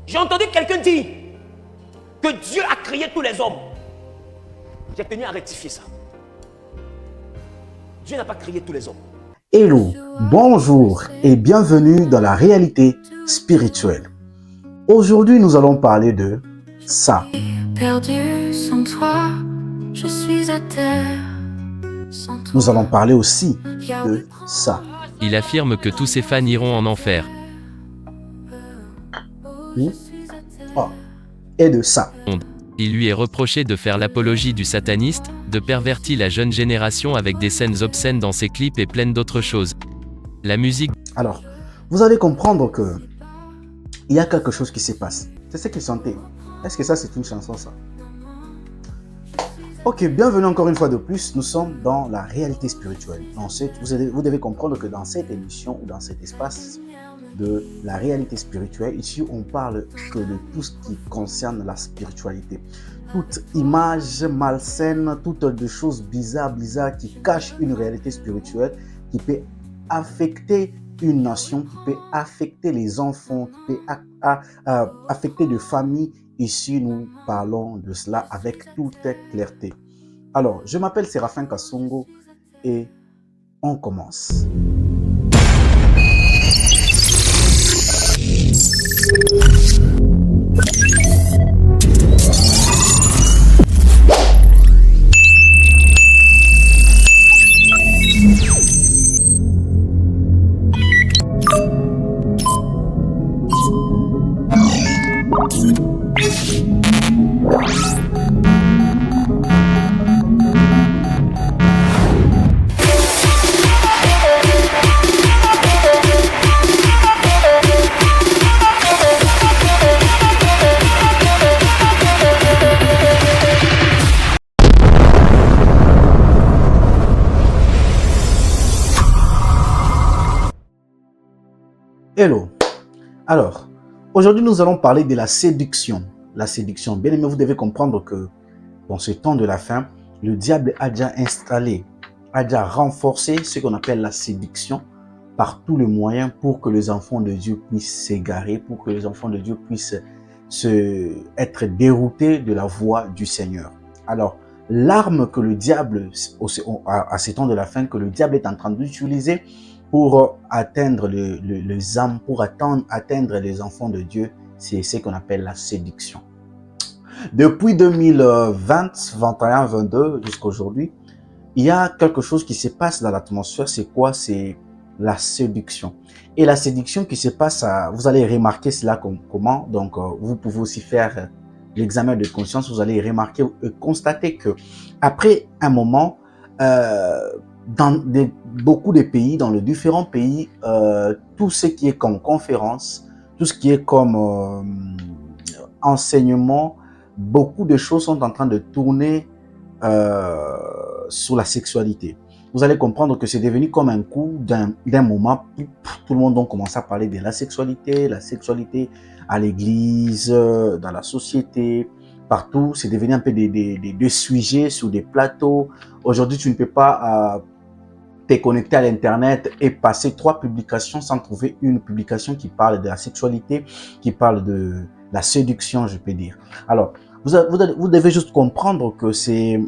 J'ai entendu quelqu'un dire que Dieu a créé tous les hommes. J'ai tenu à rectifier ça. Dieu n'a pas créé tous les hommes. Hello, bonjour et bienvenue dans la réalité spirituelle. Aujourd'hui, nous allons parler de ça. Perdu sans toi, je suis à terre. Nous allons parler aussi de ça. Il affirme que tous ses fans iront en enfer. Et de ça. Il lui est reproché de faire l'apologie du sataniste, de pervertir la jeune génération avec des scènes obscènes dans ses clips et plein d'autres choses. La musique... Alors, vous allez comprendre que il y a quelque chose qui se passe. C'est ce qu'il chantait. Est-ce que ça, c'est une chanson, ça? Ok, bienvenue encore une fois de plus. Nous sommes dans la réalité spirituelle. Vous devez comprendre que dans cette émission ou dans cet espace de la réalité spirituelle, ici, on parle que de tout ce qui concerne la spiritualité. Toute image malsaine, toutes des choses bizarres qui cachent une réalité spirituelle, qui peut affecter une nation, qui peut affecter les enfants, qui peut affecter des familles. Ici, nous parlons de cela avec toute clarté. Alors, je m'appelle Séraphin Kassongo et on commence. Hello. Alors, aujourd'hui, nous allons parler de la séduction. La séduction. Bien aimé, vous devez comprendre que dans ce temps de la fin, le diable a déjà installé, a déjà renforcé ce qu'on appelle la séduction par tous les moyens pour que les enfants de Dieu puissent s'égarer, pour que les enfants de Dieu puissent être déroutés de la voie du Seigneur. Alors, l'arme que le diable, à ce temps de la fin, que le diable est en train d'utiliser pour atteindre les âmes, pour atteindre les enfants de Dieu, c'est ce qu'on appelle la séduction. Depuis 2020, 21, 22 jusqu'à aujourd'hui, il y a quelque chose qui se passe dans l'atmosphère. C'est quoi? C'est la séduction. Et la séduction qui se passe, vous allez remarquer cela comment. Donc, vous pouvez aussi faire l'examen de conscience. Vous allez remarquer et constater que après un moment, dans beaucoup de pays, dans les différents pays, tout ce qui est comme conférence, tout ce qui est comme enseignement, beaucoup de choses sont en train de tourner sur la sexualité. Vous allez comprendre que c'est devenu comme un coup d'un moment. Tout le monde a commencé à parler de la sexualité à l'église, dans la société, partout. C'est devenu un peu des sujets sur des plateaux. Aujourd'hui, tu ne peux pas te connecter à l'internet et passer 3 publications sans trouver une publication qui parle de la sexualité, qui parle de la séduction, je peux dire. Alors, vous devez juste comprendre que c'est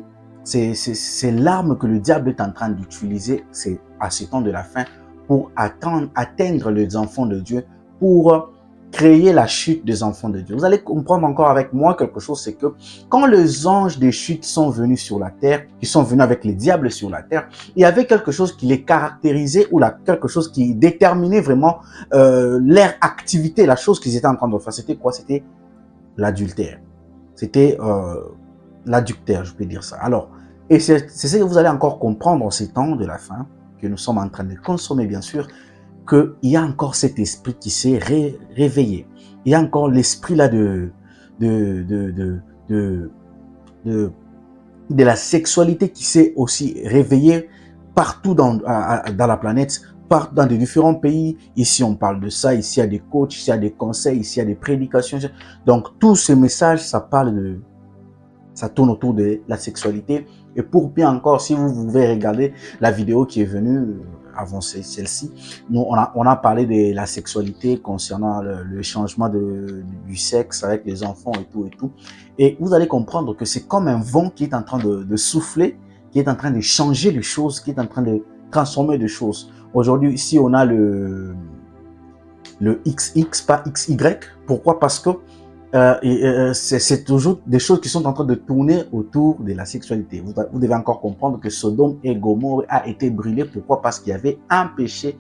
l'arme que le diable est en train d'utiliser, c'est à ce temps de la fin, pour atteindre les enfants de Dieu, pour créer la chute des enfants de Dieu. Vous allez comprendre encore avec moi quelque chose, c'est que quand les anges des chutes sont venus sur la terre, qui sont venus avec les diables sur la terre, il y avait quelque chose qui les caractérisait ou quelque chose qui déterminait vraiment leur activité, la chose qu'ils étaient en train de faire. C'était quoi? C'était l'adultère. C'était l'adultère, je peux dire ça. Alors, et c'est ce que vous allez encore comprendre en ces temps de la fin, que nous sommes en train de consommer, bien sûr, qu'il y a encore cet esprit qui s'est réveillé. Il y a encore l'esprit là de la sexualité qui s'est aussi réveillé partout dans la planète, dans de différents pays. Ici, on parle de ça. Ici, il y a des coachs, ici, il y a des conseils, ici, il y a des prédications. Donc, tous ces messages, ça parle Ça tourne autour de la sexualité. Et pour bien encore, si vous pouvez regarder la vidéo qui est venue avant celle-ci, nous, on a parlé de la sexualité concernant le changement du sexe avec les enfants et tout et tout. Et vous allez comprendre que c'est comme un vent qui est en train de souffler, qui est en train de changer les choses, qui est en train de transformer des choses. Aujourd'hui, ici, on a le XX, pas XY. Pourquoi? Parce que c'est toujours des choses qui sont en train de tourner autour de la sexualité. Vous devez encore comprendre que Sodome et Gomorrhe a été brûlé. Pourquoi? Parce qu'il y avait un péché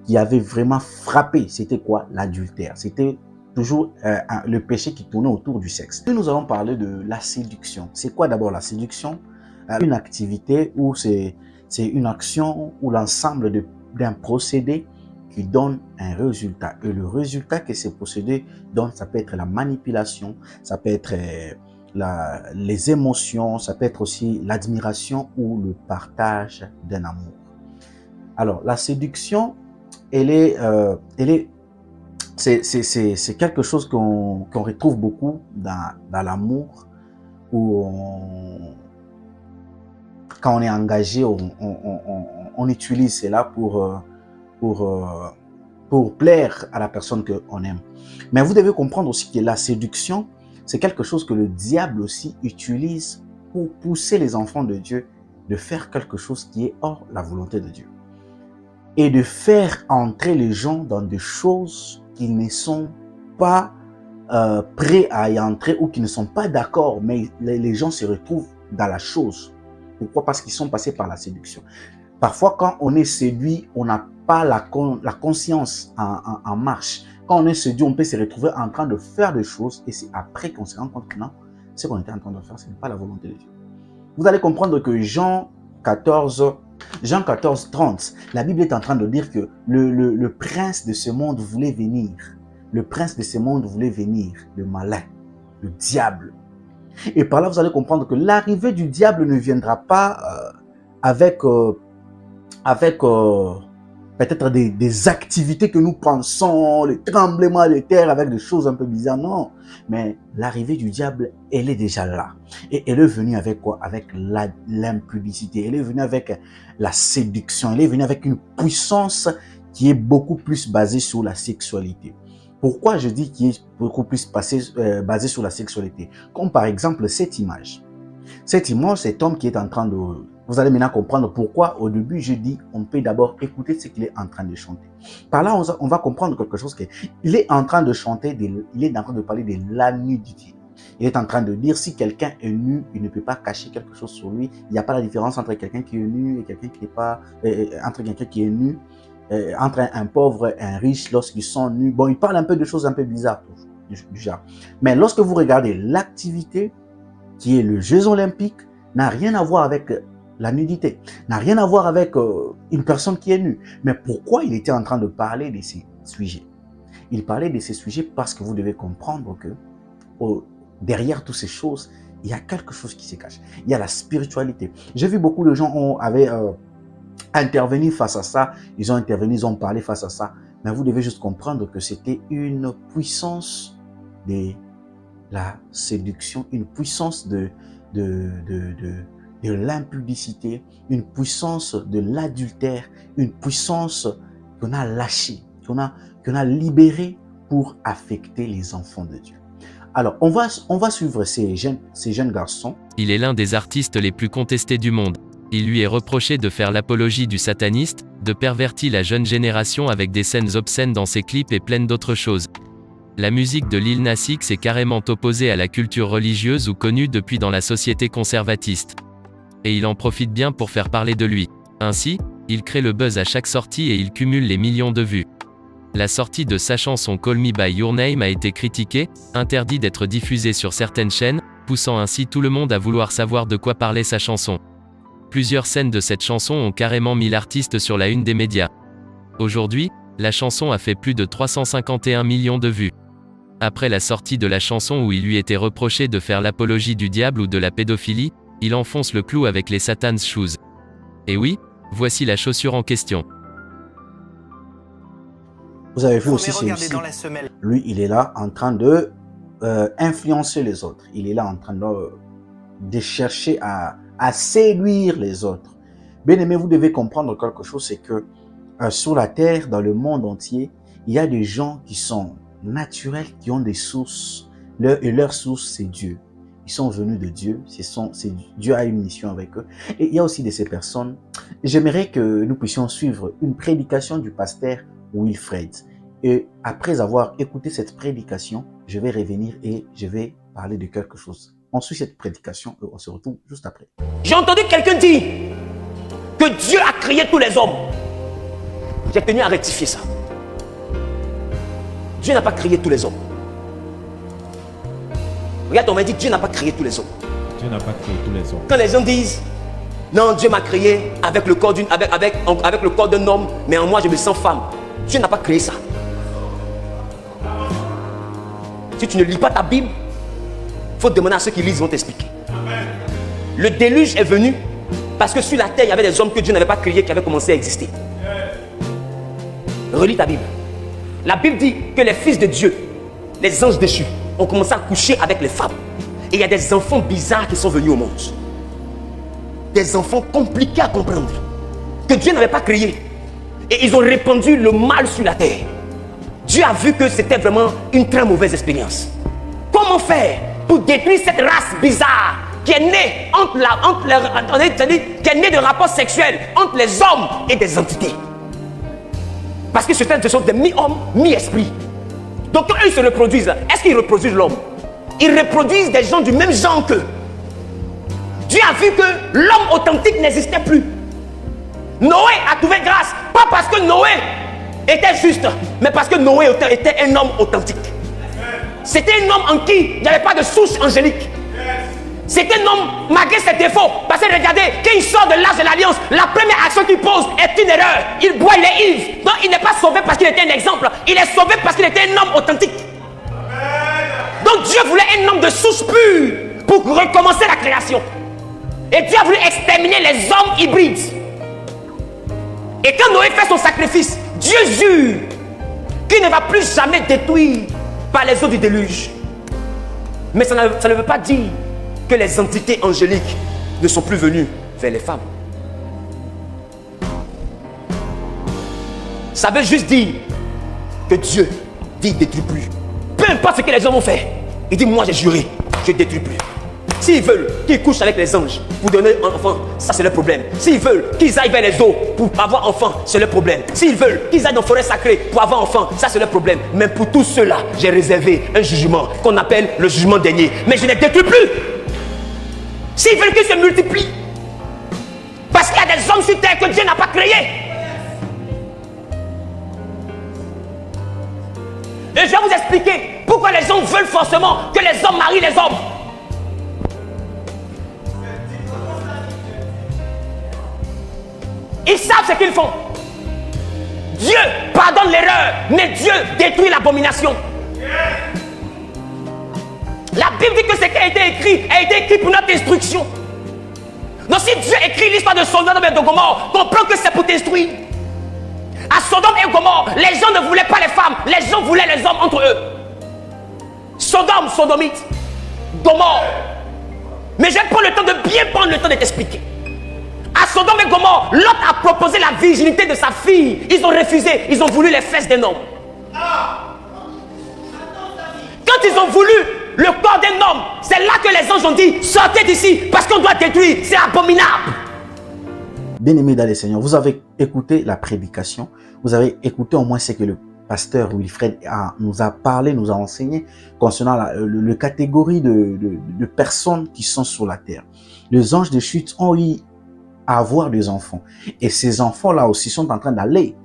qui avait vraiment frappé. C'était quoi? L'adultère. C'était toujours le péché qui tournait autour du sexe. Et nous allons parler de la séduction. C'est quoi d'abord la séduction? Une activité où c'est une action ou l'ensemble d'un procédé qui donne un résultat. Et le résultat que ces procédés donnent, ça peut être la manipulation, ça peut être les émotions, ça peut être aussi l'admiration ou le partage d'un amour. Alors, la séduction, c'est quelque chose qu'on retrouve beaucoup dans l'amour, où quand on est engagé, on utilise cela pour plaire à la personne qu'on aime. Mais vous devez comprendre aussi que la séduction, c'est quelque chose que le diable aussi utilise pour pousser les enfants de Dieu de faire quelque chose qui est hors la volonté de Dieu. Et de faire entrer les gens dans des choses qu'ils ne sont pas prêts à y entrer ou qui ne sont pas d'accord, mais les gens se retrouvent dans la chose. Pourquoi? Parce qu'ils sont passés par la séduction. Parfois, quand on est séduit, on n'a pas la conscience en marche. Quand on est séduit, on peut se retrouver en train de faire des choses et c'est après qu'on se rend compte que non, ce qu'on était en train de faire, ce n'est pas la volonté de Dieu. Vous allez comprendre que Jean 14, 30, la Bible est en train de dire que le prince de ce monde voulait venir. Le prince de ce monde voulait venir, le malin, le diable. Et par là, vous allez comprendre que l'arrivée du diable ne viendra pas avec peut-être des activités que nous pensons, les tremblements de terre avec des choses un peu bizarres. Non, mais l'arrivée du diable, elle est déjà là. Et elle est venue avec quoi? Avec l'impudicité. Elle est venue avec la séduction. Elle est venue avec une puissance qui est beaucoup plus basée sur la sexualité. Pourquoi je dis qu'il est beaucoup plus basé sur la sexualité? Comme par exemple cette image. Cette image, cet homme qui est en train de... Vous allez maintenant comprendre pourquoi au début je dis on peut d'abord écouter ce qu'il est en train de chanter. Par là, on va comprendre quelque chose. Il est en train de chanter, il est en train de parler de la nudité. Il est en train de dire si quelqu'un est nu, il ne peut pas cacher quelque chose sur lui. Il n'y a pas la différence entre quelqu'un qui est nu et quelqu'un qui n'est pas... entre quelqu'un qui est nu, entre un pauvre et un riche lorsqu'ils sont nus. Bon, il parle un peu de choses un peu bizarres du genre. Mais lorsque vous regardez l'activité qui est le Jeux olympiques, n'a rien à voir avec la nudité, n'a rien à voir avec une personne qui est nue. Mais pourquoi il était en train de parler de ces sujets? Il parlait de ces sujets parce que vous devez comprendre que derrière toutes ces choses, il y a quelque chose qui se cache. Il y a la spiritualité. J'ai vu beaucoup de gens avaient intervenu face à ça. Ils ont intervenu, ils ont parlé face à ça. Mais vous devez juste comprendre que c'était une puissance de la séduction, une puissance de l'impudicité, une puissance de l'adultère, une puissance qu'on a lâchée, qu'on a libérée pour affecter les enfants de Dieu. Alors, on va suivre ces jeunes garçons. Il est l'un des artistes les plus contestés du monde. Il lui est reproché de faire l'apologie du sataniste, de pervertir la jeune génération avec des scènes obscènes dans ses clips et plein d'autres choses. La musique de Lil Nas X est carrément opposée à la culture religieuse ou connue depuis dans la société conservatiste. Et il en profite bien pour faire parler de lui. Ainsi, il crée le buzz à chaque sortie et il cumule les millions de vues. La sortie de sa chanson Call Me By Your Name a été critiquée, interdit d'être diffusée sur certaines chaînes, poussant ainsi tout le monde à vouloir savoir de quoi parlait sa chanson. Plusieurs scènes de cette chanson ont carrément mis l'artiste sur la une des médias. Aujourd'hui, la chanson a fait plus de 351 millions de vues. Après la sortie de la chanson où il lui était reproché de faire l'apologie du diable ou de la pédophilie, il enfonce le clou avec les Satan's Shoes. Et oui, voici la chaussure en question. Vous avez vu aussi, lui, il est là en train de influencer les autres. Il est là en train de de chercher à séduire les autres. Bien aimé, vous devez comprendre quelque chose, c'est que sur la terre, dans le monde entier, il y a des gens qui sont naturels, qui ont des sources, et leur source, c'est Dieu. Ils sont venus de Dieu, Dieu a une mission avec eux. Et il y a aussi de ces personnes. J'aimerais que nous puissions suivre une prédication du pasteur Wilfred. Et après avoir écouté cette prédication, je vais revenir et je vais parler de quelque chose. On suit cette prédication et on se retrouve juste après. J'ai entendu quelqu'un dire que Dieu a créé tous les hommes. J'ai tenu à rectifier ça. Dieu n'a pas créé tous les hommes. Regarde, on m'a dit Dieu n'a pas créé tous les hommes. Dieu n'a pas créé tous les hommes. Quand les gens disent non, Dieu m'a créé avec le corps avec le corps d'un homme, mais en moi je me sens femme. Dieu n'a pas créé ça. Si tu ne lis pas ta Bible, il faut demander à ceux qui lisent, ils vont t'expliquer. Le déluge est venu parce que sur la terre, il y avait des hommes que Dieu n'avait pas créés qui avaient commencé à exister. Relis ta Bible. La Bible dit que les fils de Dieu, les anges déchus, ont commencé à coucher avec les femmes. Et il y a des enfants bizarres qui sont venus au monde. Des enfants compliqués à comprendre, que Dieu n'avait pas créés. Et ils ont répandu le mal sur la terre. Dieu a vu que c'était vraiment une très mauvaise expérience. Comment faire pour détruire cette race bizarre qui est née qui est née de rapports sexuels entre les hommes et des entités? Parce que ce sont des mi-hommes, mi-esprits. Donc quand eux se reproduisent, est-ce qu'ils reproduisent l'homme? Ils reproduisent des gens du même genre qu'eux. Dieu a vu que l'homme authentique n'existait plus. Noé a trouvé grâce, pas parce que Noé était juste, mais parce que Noé était un homme authentique. C'était un homme en qui il n'y avait pas de souche angélique. C'est un homme malgré ses défauts. Parce que regardez, quand il sort de l'âge de l'alliance, la première action qu'il pose est une erreur. Il boit, il est ivre. Donc il n'est pas sauvé parce qu'il était un exemple. Il est sauvé parce qu'il était un homme authentique. Donc Dieu voulait un homme de souche pure pour recommencer la création. Et Dieu a voulu exterminer les hommes hybrides. Et quand Noé fait son sacrifice, Dieu jure qu'il ne va plus jamais détruire par les eaux du déluge. Mais ça ne veut pas dire que les entités angéliques ne sont plus venues vers les femmes. Ça veut juste dire que Dieu dit ne détruit plus. Peu importe ce que les hommes ont fait, il dit moi j'ai juré, je ne détruis plus. S'ils veulent qu'ils couchent avec les anges pour donner un enfant, ça c'est leur problème. S'ils veulent qu'ils aillent vers les eaux pour avoir enfant, c'est leur problème. S'ils veulent qu'ils aillent dans la forêt sacrée pour avoir enfant, ça c'est leur problème. Mais pour tous ceux-là, j'ai réservé un jugement qu'on appelle le jugement dernier. Mais je ne détruis plus. S'ils veulent qu'ils se multiplient, parce qu'il y a des hommes sur terre que Dieu n'a pas créés. Et je vais vous expliquer pourquoi les gens veulent forcément que les hommes marient les hommes. Ils savent ce qu'ils font. Dieu pardonne l'erreur, mais Dieu détruit l'abomination. La Bible dit que ce qui a été écrit pour notre instruction. Donc si Dieu écrit l'histoire de Sodome et de Gomorrhe, comprends que c'est pour t'instruire. À Sodome et Gomorrhe, les gens ne voulaient pas les femmes, les gens voulaient les hommes entre eux. Sodome, sodomite, Gomorrhe. Mais je vais prendre le temps de bien prendre le temps de t'expliquer. À Sodome et Gomorrhe, Lot a proposé la virginité de sa fille. Ils ont refusé, ils ont voulu les fesses d'un homme. Quand ils ont voulu le corps d'un homme, c'est là que les anges ont dit sortez d'ici parce qu'on doit détruire, c'est abominable. Bien-aimés dans le Seigneur, vous avez écouté la prédication, vous avez écouté au moins ce que le pasteur Wilfred nous a parlé, nous a enseigné concernant la catégorie de personnes qui sont sur la terre. Les anges de chute ont eu à avoir des enfants. Et ces enfants-là aussi sont en train d'aller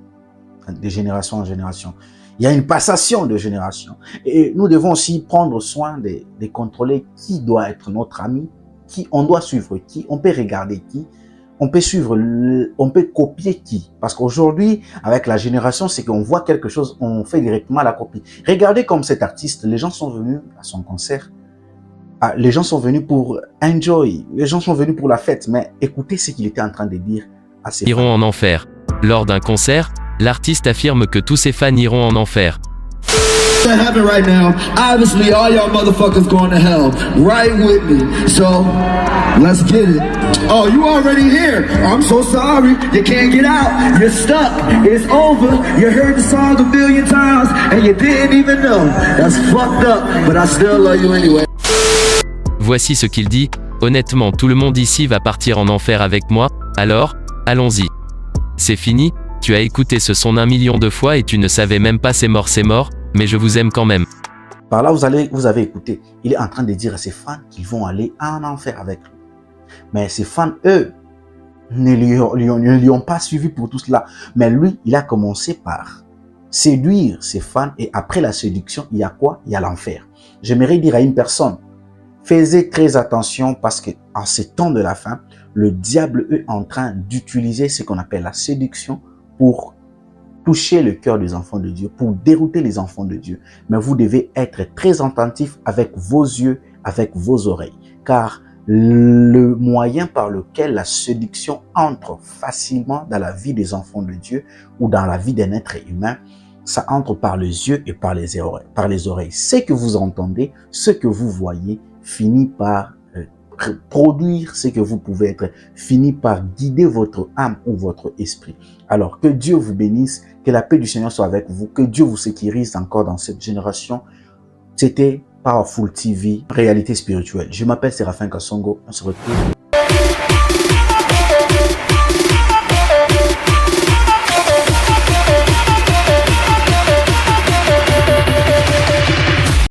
de génération en génération. Il y a une passation de génération. Et nous devons aussi prendre soin de contrôler qui doit être notre ami, qui on doit suivre, qui on peut regarder qui, on peut suivre, on peut copier qui. Parce qu'aujourd'hui, avec la génération, c'est qu'on voit quelque chose, on fait directement la copie. Regardez comme cet artiste, les gens sont venus à son concert. Les gens sont venus pour enjoy, les gens sont venus pour la fête, mais écoutez ce qu'il était en train de dire à ses fans. Iront en enfer. Lors d'un concert, l'artiste affirme que tous ses fans iront en enfer. to heaven right now. Obviously, all y'all motherfuckers going to hell right with me. So, let's get it. Oh, you already here. I'm so sorry. You can't get out. You're stuck. It's over. You heard the song a million times and you didn't even know. That's fucked up, but I still love you anyway. Voici ce qu'il dit. Honnêtement, tout le monde ici va partir en enfer avec moi, alors, allons-y. C'est fini, tu as écouté ce son 1 million de fois et tu ne savais même pas c'est mort, mais je vous aime quand même. Par là, vous avez écouté. Il est en train de dire à ses fans qu'ils vont aller en enfer avec lui. Mais ses fans, eux, ne lui ont pas suivi pour tout cela. Mais lui, il a commencé par séduire ses fans et après la séduction, il y a quoi? Il y a l'enfer. J'aimerais dire à une personne, faites très attention parce que en ces temps de la fin, le diable est en train d'utiliser ce qu'on appelle la séduction pour toucher le cœur des enfants de Dieu, pour dérouter les enfants de Dieu. Mais vous devez être très attentif avec vos yeux, avec vos oreilles. Car le moyen par lequel la séduction entre facilement dans la vie des enfants de Dieu ou dans la vie d'un être humain, ça entre par les yeux et par les oreilles. Ce que vous entendez, ce que vous voyez, finit par produire ce que vous pouvez être, finit par guider votre âme ou votre esprit. Alors que Dieu vous bénisse, que la paix du Seigneur soit avec vous, que Dieu vous sécurise encore dans cette génération. C'était Powerful TV, réalité spirituelle. Je m'appelle Séraphin Kassongo, on se retrouve